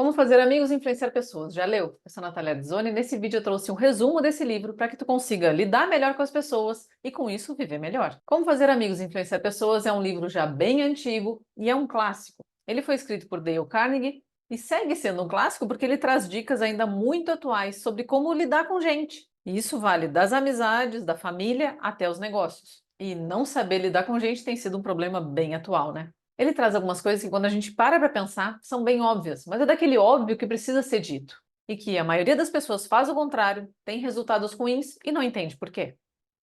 Como fazer amigos e influenciar pessoas. Já leu? Eu sou a Natália Arzoni e nesse vídeo eu trouxe um resumo desse livro para que tu consiga lidar melhor com as pessoas e com isso viver melhor. Como fazer amigos e influenciar pessoas é um livro já bem antigo e é um clássico. Ele foi escrito por Dale Carnegie e segue sendo um clássico porque ele traz dicas ainda muito atuais sobre como lidar com gente. E isso vale das amizades, da família até os negócios. E não saber lidar com gente tem sido um problema bem atual, né? Ele traz algumas coisas que, quando a gente para pensar, são bem óbvias, mas é daquele óbvio que precisa ser dito. E que a maioria das pessoas faz o contrário, tem resultados ruins e não entende por quê.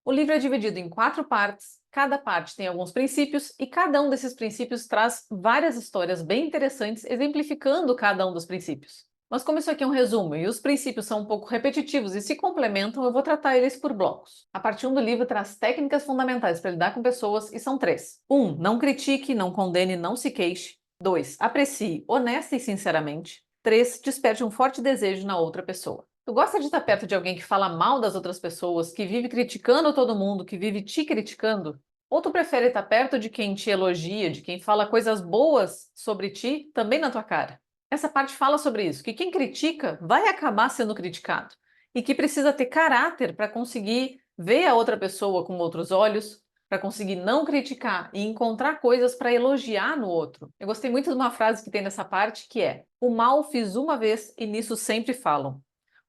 O livro é dividido em 4 partes, cada parte tem alguns princípios e cada um desses princípios traz várias histórias bem interessantes exemplificando cada um dos princípios. Mas como isso aqui é um resumo e os princípios são um pouco repetitivos e se complementam, eu vou tratar eles por blocos. A parte 1 do livro traz técnicas fundamentais para lidar com pessoas e são 3. 1. Não critique, não condene, não se queixe. 2. Aprecie honesta e sinceramente. 3. Desperte um forte desejo na outra pessoa. Tu gosta de estar perto de alguém que fala mal das outras pessoas, que vive criticando todo mundo, que vive te criticando? Ou tu prefere estar perto de quem te elogia, de quem fala coisas boas sobre ti, também na tua cara? Essa parte fala sobre isso, que quem critica vai acabar sendo criticado e que precisa ter caráter para conseguir ver a outra pessoa com outros olhos, para conseguir não criticar e encontrar coisas para elogiar no outro. Eu gostei muito de uma frase que tem nessa parte que é: o mal fiz uma vez e nisso sempre falam.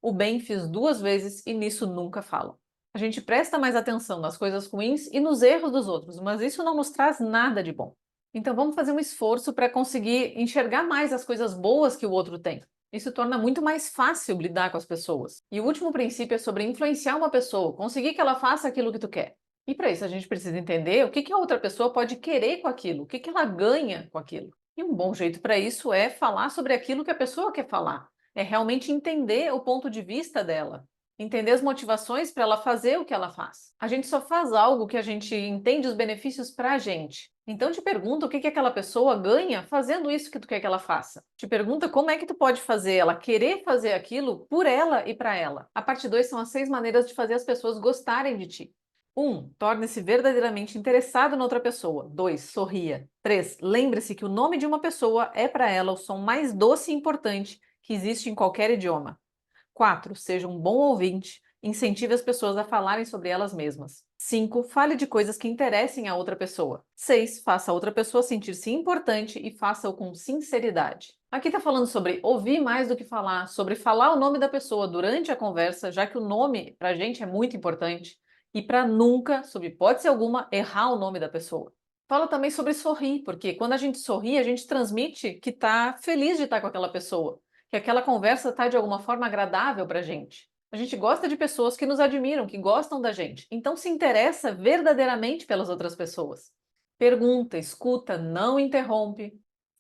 O bem fiz 2 vezes e nisso nunca falam. A gente presta mais atenção nas coisas ruins e nos erros dos outros, mas isso não nos traz nada de bom. Então vamos fazer um esforço para conseguir enxergar mais as coisas boas que o outro tem. Isso torna muito mais fácil lidar com as pessoas. E o último princípio é sobre influenciar uma pessoa, conseguir que ela faça aquilo que tu quer. E para isso a gente precisa entender o que a outra pessoa pode querer com aquilo, o que ela ganha com aquilo. E um bom jeito para isso é falar sobre aquilo que a pessoa quer falar. É realmente entender o ponto de vista dela, entender as motivações para ela fazer o que ela faz. A gente só faz algo que a gente entende os benefícios para a gente. Então te pergunta o que aquela pessoa ganha fazendo isso que tu quer que ela faça. Te pergunta como é que tu pode fazer ela querer fazer aquilo por ela e para ela. A parte 2 são as 6 maneiras de fazer as pessoas gostarem de ti. 1. Torne-se verdadeiramente interessado na outra pessoa. 2. Sorria. 3. Lembre-se que o nome de uma pessoa é para ela o som mais doce e importante que existe em qualquer idioma. 4. Seja um bom ouvinte. Incentive as pessoas a falarem sobre elas mesmas. 5. Fale de coisas que interessem a outra pessoa. 6. Faça a outra pessoa sentir-se importante e faça-o com sinceridade. Aqui está falando sobre ouvir mais do que falar, sobre falar o nome da pessoa durante a conversa, já que o nome para a gente é muito importante, e para nunca, sob hipótese alguma, errar o nome da pessoa. Fala também sobre sorrir, porque quando a gente sorri, a gente transmite que está feliz de estar com aquela pessoa, que aquela conversa está de alguma forma agradável para a gente. A gente gosta de pessoas que nos admiram, que gostam da gente, então se interessa verdadeiramente pelas outras pessoas. Pergunta, escuta, não interrompe.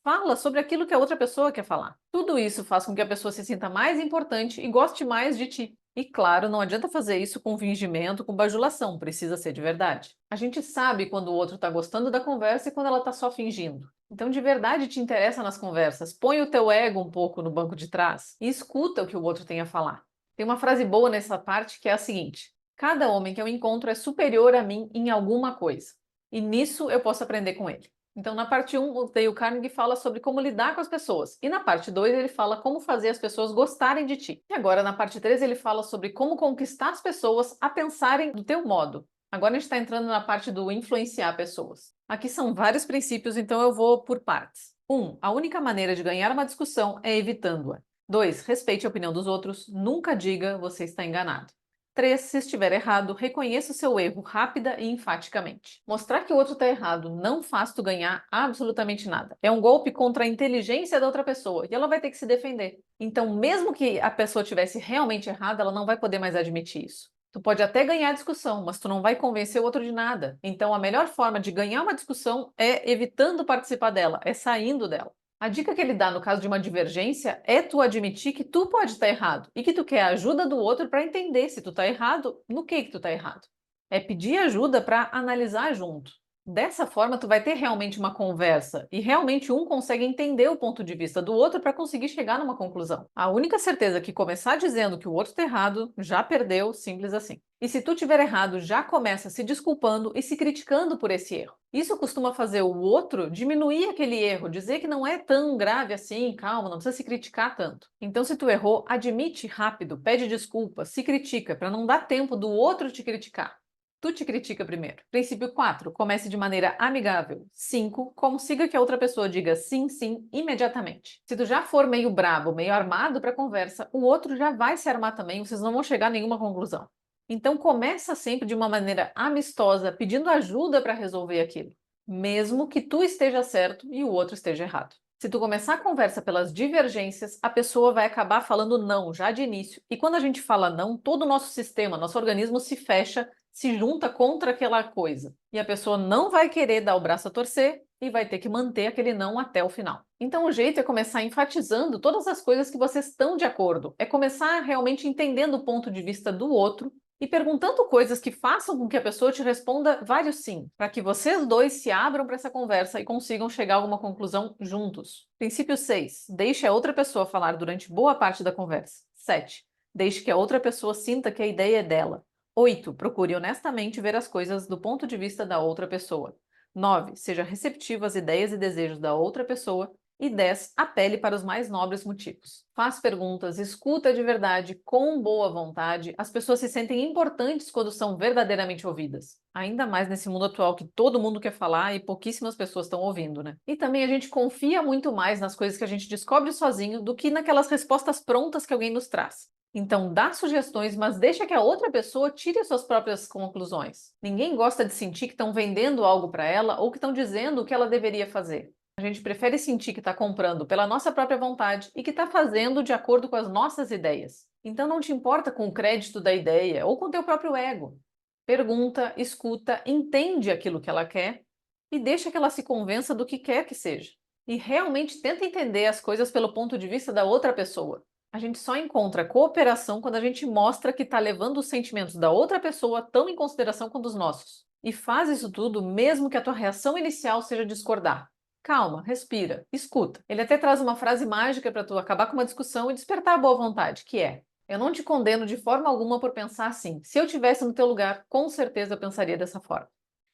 Fala sobre aquilo que a outra pessoa quer falar. Tudo isso faz com que a pessoa se sinta mais importante e goste mais de ti. E claro, não adianta fazer isso com fingimento, com bajulação, precisa ser de verdade. A gente sabe quando o outro está gostando da conversa e quando ela está só fingindo. Então, de verdade te interessa nas conversas, põe o teu ego um pouco no banco de trás e escuta o que o outro tem a falar. Tem uma frase boa nessa parte que é a seguinte: cada homem que eu encontro é superior a mim em alguma coisa, e nisso eu posso aprender com ele. Então, na parte 1, o Dale Carnegie fala sobre como lidar com as pessoas. E na parte 2, ele fala como fazer as pessoas gostarem de ti. E agora, na parte 3, ele fala sobre como conquistar as pessoas a pensarem do teu modo. Agora a gente está entrando na parte do influenciar pessoas. Aqui são vários princípios, então eu vou por partes. 1. A única maneira de ganhar uma discussão é evitando-a. 2. Respeite a opinião dos outros. Nunca diga você está enganado. 3. Se estiver errado, reconheça o seu erro rápida e enfaticamente. Mostrar que o outro está errado não faz tu ganhar absolutamente nada. É um golpe contra a inteligência da outra pessoa e ela vai ter que se defender. Então, mesmo que a pessoa tivesse realmente errada, ela não vai poder mais admitir isso. Tu pode até ganhar a discussão, mas tu não vai convencer o outro de nada. Então, a melhor forma de ganhar uma discussão é evitando participar dela, é saindo dela. A dica que ele dá no caso de uma divergência é tu admitir que tu pode estar errado e que tu quer a ajuda do outro para entender se tu está errado, no que tu está errado. É pedir ajuda para analisar junto. Dessa forma, tu vai ter realmente uma conversa e realmente um consegue entender o ponto de vista do outro para conseguir chegar numa conclusão. A única certeza é que começar dizendo que o outro está errado, já perdeu, simples assim. E se tu tiver errado, já começa se desculpando e se criticando por esse erro. Isso costuma fazer o outro diminuir aquele erro, dizer que não é tão grave assim, calma, não precisa se criticar tanto. Então, se tu errou, admite rápido, pede desculpa, se critica, para não dar tempo do outro te criticar. Tu te critica primeiro. Princípio 4. Comece de maneira amigável. 5. Consiga que a outra pessoa diga sim, sim, imediatamente. Se tu já for meio brabo, meio armado para a conversa, o outro já vai se armar também, vocês não vão chegar a nenhuma conclusão. Então começa sempre de uma maneira amistosa, pedindo ajuda para resolver aquilo, mesmo que tu esteja certo e o outro esteja errado. Se tu começar a conversa pelas divergências, a pessoa vai acabar falando não já de início. E quando a gente fala não, todo o nosso sistema, nosso organismo se fecha, se junta contra aquela coisa. E a pessoa não vai querer dar o braço a torcer e vai ter que manter aquele não até o final. Então o jeito é começar enfatizando todas as coisas que vocês estão de acordo. É começar realmente entendendo o ponto de vista do outro e perguntando coisas que façam com que a pessoa te responda vários sim, para que vocês dois se abram para essa conversa e consigam chegar a alguma conclusão juntos. Princípio 6. Deixe a outra pessoa falar durante boa parte da conversa. 7. Deixe que a outra pessoa sinta que a ideia é dela. 8. Procure honestamente ver as coisas do ponto de vista da outra pessoa. 9. Seja receptivo às ideias e desejos da outra pessoa. E 10. Apele para os mais nobres motivos. Faz perguntas, escuta de verdade, com boa vontade. As pessoas se sentem importantes quando são verdadeiramente ouvidas. Ainda mais nesse mundo atual que todo mundo quer falar e pouquíssimas pessoas estão ouvindo, né? E também a gente confia muito mais nas coisas que a gente descobre sozinho do que naquelas respostas prontas que alguém nos traz. Então, dá sugestões, mas deixa que a outra pessoa tire as suas próprias conclusões. Ninguém gosta de sentir que estão vendendo algo para ela ou que estão dizendo o que ela deveria fazer. A gente prefere sentir que está comprando pela nossa própria vontade e que está fazendo de acordo com as nossas ideias. Então não te importa com o crédito da ideia ou com o teu próprio ego. Pergunta, escuta, entende aquilo que ela quer e deixa que ela se convença do que quer que seja. E realmente tenta entender as coisas pelo ponto de vista da outra pessoa. A gente só encontra cooperação quando a gente mostra que está levando os sentimentos da outra pessoa tão em consideração quanto os nossos. E faz isso tudo mesmo que a tua reação inicial seja discordar. Calma, respira, escuta. Ele até traz uma frase mágica para tu acabar com uma discussão e despertar a boa vontade, que é: eu não te condeno de forma alguma por pensar assim. Se eu tivesse no teu lugar, com certeza eu pensaria dessa forma.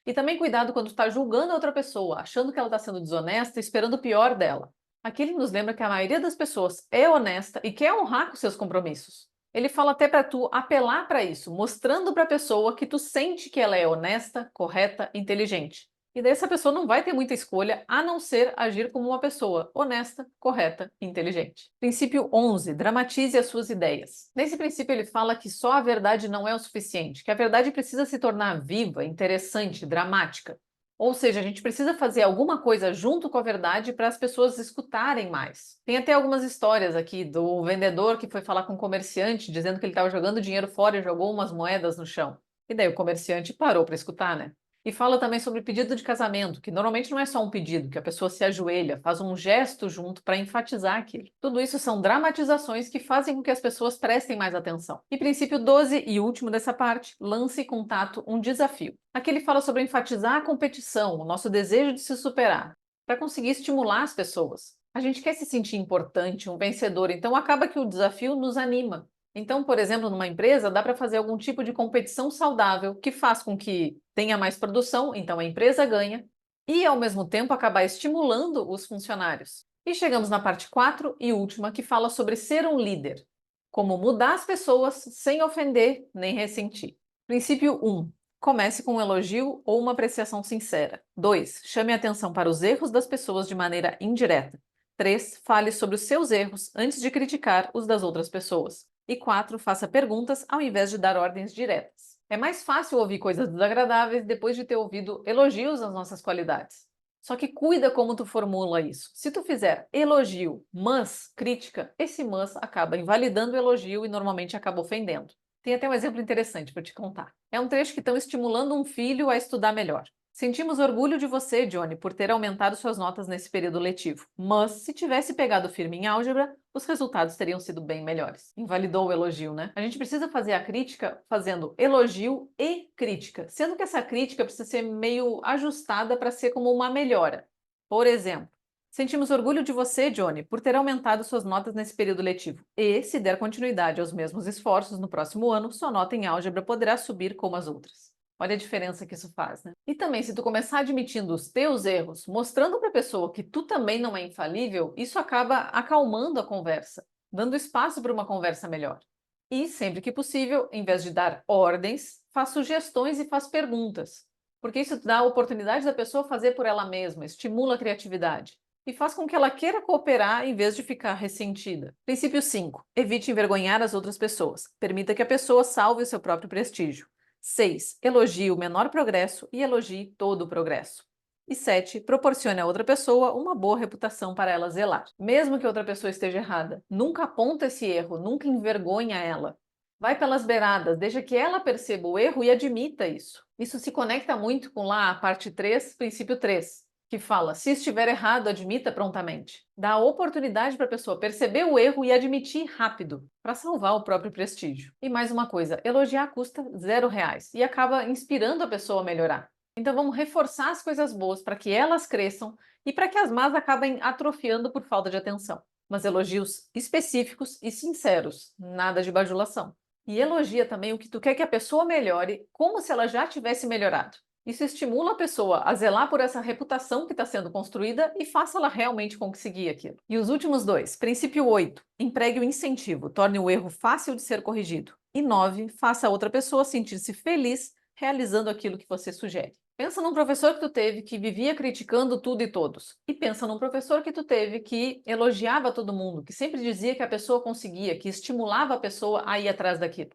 E também cuidado quando tu está julgando a outra pessoa, achando que ela está sendo desonesta, esperando o pior dela. Aqui ele nos lembra que a maioria das pessoas é honesta e quer honrar com seus compromissos. Ele fala até para tu apelar para isso, mostrando para a pessoa que tu sente que ela é honesta, correta, inteligente. E daí essa pessoa não vai ter muita escolha a não ser agir como uma pessoa honesta, correta e inteligente. Princípio 11. Dramatize as suas ideias. Nesse princípio ele fala que só a verdade não é o suficiente, que a verdade precisa se tornar viva, interessante, dramática. Ou seja, a gente precisa fazer alguma coisa junto com a verdade para as pessoas escutarem mais. Tem até algumas histórias aqui do vendedor que foi falar com um comerciante dizendo que ele estava jogando dinheiro fora e jogou umas moedas no chão. E daí o comerciante parou para escutar, né? E fala também sobre pedido de casamento, que normalmente não é só um pedido, que a pessoa se ajoelha, faz um gesto junto para enfatizar aquilo. Tudo isso são dramatizações que fazem com que as pessoas prestem mais atenção. E princípio 12 e último dessa parte, lance com tato um desafio. Aqui ele fala sobre enfatizar a competição, o nosso desejo de se superar, para conseguir estimular as pessoas. A gente quer se sentir importante, um vencedor, então acaba que o desafio nos anima. Então, por exemplo, numa empresa, dá para fazer algum tipo de competição saudável que faz com que tenha mais produção, então a empresa ganha, e ao mesmo tempo acabar estimulando os funcionários. E chegamos na parte 4 e última, que fala sobre ser um líder. Como mudar as pessoas sem ofender nem ressentir. Princípio 1. Comece com um elogio ou uma apreciação sincera. 2. Chame a atenção para os erros das pessoas de maneira indireta. 3. Fale sobre os seus erros antes de criticar os das outras pessoas. E 4. Faça perguntas ao invés de dar ordens diretas. É mais fácil ouvir coisas desagradáveis depois de ter ouvido elogios às nossas qualidades. Só que cuida como tu formula isso. Se tu fizer elogio, mas crítica, esse mas acaba invalidando o elogio e normalmente acaba ofendendo. Tem até um exemplo interessante para te contar. É um trecho que estão estimulando um filho a estudar melhor. Sentimos orgulho de você, Johnny, por ter aumentado suas notas nesse período letivo. Mas, se tivesse pegado firme em álgebra, os resultados teriam sido bem melhores. Invalidou o elogio, né? A gente precisa fazer a crítica fazendo elogio e crítica, sendo que essa crítica precisa ser meio ajustada para ser como uma melhora. Por exemplo, sentimos orgulho de você, Johnny, por ter aumentado suas notas nesse período letivo. E, se der continuidade aos mesmos esforços no próximo ano, sua nota em álgebra poderá subir como as outras. Olha a diferença que isso faz, né? E também, se tu começar admitindo os teus erros, mostrando para a pessoa que tu também não é infalível, isso acaba acalmando a conversa, dando espaço para uma conversa melhor. E, sempre que possível, em vez de dar ordens, faz sugestões e faz perguntas. Porque isso dá a oportunidade da pessoa fazer por ela mesma, estimula a criatividade. E faz com que ela queira cooperar em vez de ficar ressentida. Princípio 5. Evite envergonhar as outras pessoas. Permita que a pessoa salve o seu próprio prestígio. 6. Elogie o menor progresso e elogie todo o progresso. E 7. Proporcione a outra pessoa uma boa reputação para ela zelar. Mesmo que outra pessoa esteja errada, nunca aponta esse erro, nunca envergonha ela. Vai pelas beiradas, deixa que ela perceba o erro e admita isso. Isso se conecta muito com lá a parte 3, princípio 3, que fala: se estiver errado, admita prontamente. Dá a oportunidade para a pessoa perceber o erro e admitir rápido, para salvar o próprio prestígio. E mais uma coisa, elogiar custa R$ 0 e acaba inspirando a pessoa a melhorar. Então vamos reforçar as coisas boas para que elas cresçam e para que as más acabem atrofiando por falta de atenção. Mas elogios específicos e sinceros, nada de bajulação. E elogia também o que tu quer que a pessoa melhore, como se ela já tivesse melhorado. Isso estimula a pessoa a zelar por essa reputação que está sendo construída e faça ela realmente conseguir aquilo. E os últimos dois, princípio 8, empregue o incentivo, torne o erro fácil de ser corrigido. E 9, faça a outra pessoa sentir-se feliz realizando aquilo que você sugere. Pensa num professor que tu teve que vivia criticando tudo e todos. E pensa num professor que tu teve que elogiava todo mundo, que sempre dizia que a pessoa conseguia, que estimulava a pessoa a ir atrás daquilo.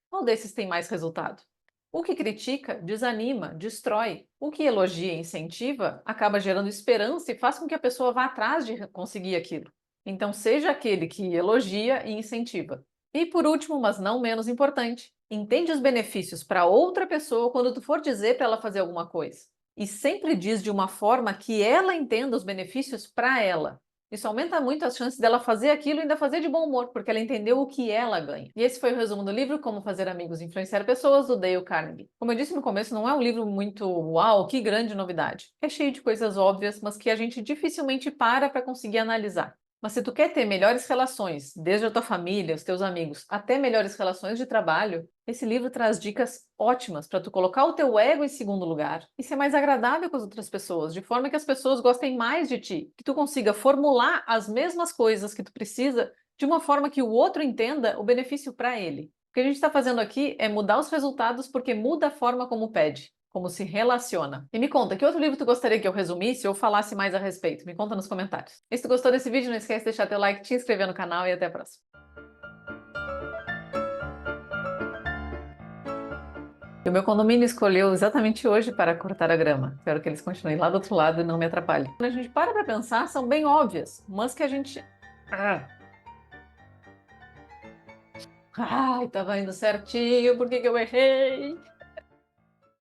Qual desses tem mais resultado? O que critica, desanima, destrói. O que elogia e incentiva acaba gerando esperança e faz com que a pessoa vá atrás de conseguir aquilo. Então, seja aquele que elogia e incentiva. E por último, mas não menos importante, entende os benefícios para outra pessoa quando tu for dizer para ela fazer alguma coisa. E sempre diz de uma forma que ela entenda os benefícios para ela. Isso aumenta muito as chances dela fazer aquilo e ainda fazer de bom humor, porque ela entendeu o que ela ganha. E esse foi o resumo do livro Como Fazer Amigos e Influenciar Pessoas, do Dale Carnegie. Como eu disse no começo, não é um livro muito uau, que grande novidade. É cheio de coisas óbvias, mas que a gente dificilmente para conseguir analisar. Mas se tu quer ter melhores relações, desde a tua família, os teus amigos, até melhores relações de trabalho, esse livro traz dicas ótimas para tu colocar o teu ego em segundo lugar e ser mais agradável com as outras pessoas, de forma que as pessoas gostem mais de ti, que tu consiga formular as mesmas coisas que tu precisa de uma forma que o outro entenda o benefício para ele. O que a gente está fazendo aqui é mudar os resultados porque muda a forma como pede, como se relaciona. E me conta, que outro livro tu gostaria que eu resumisse ou falasse mais a respeito? Me conta nos comentários. E se tu gostou desse vídeo, não esquece de deixar teu like, te inscrever no canal e até a próxima. E o meu condomínio escolheu exatamente hoje para cortar a grama. Espero que eles continuem lá do outro lado e não me atrapalhem. Quando a gente para pensar, são bem óbvias, mas que a gente... Ai, tava indo certinho, por que que eu errei?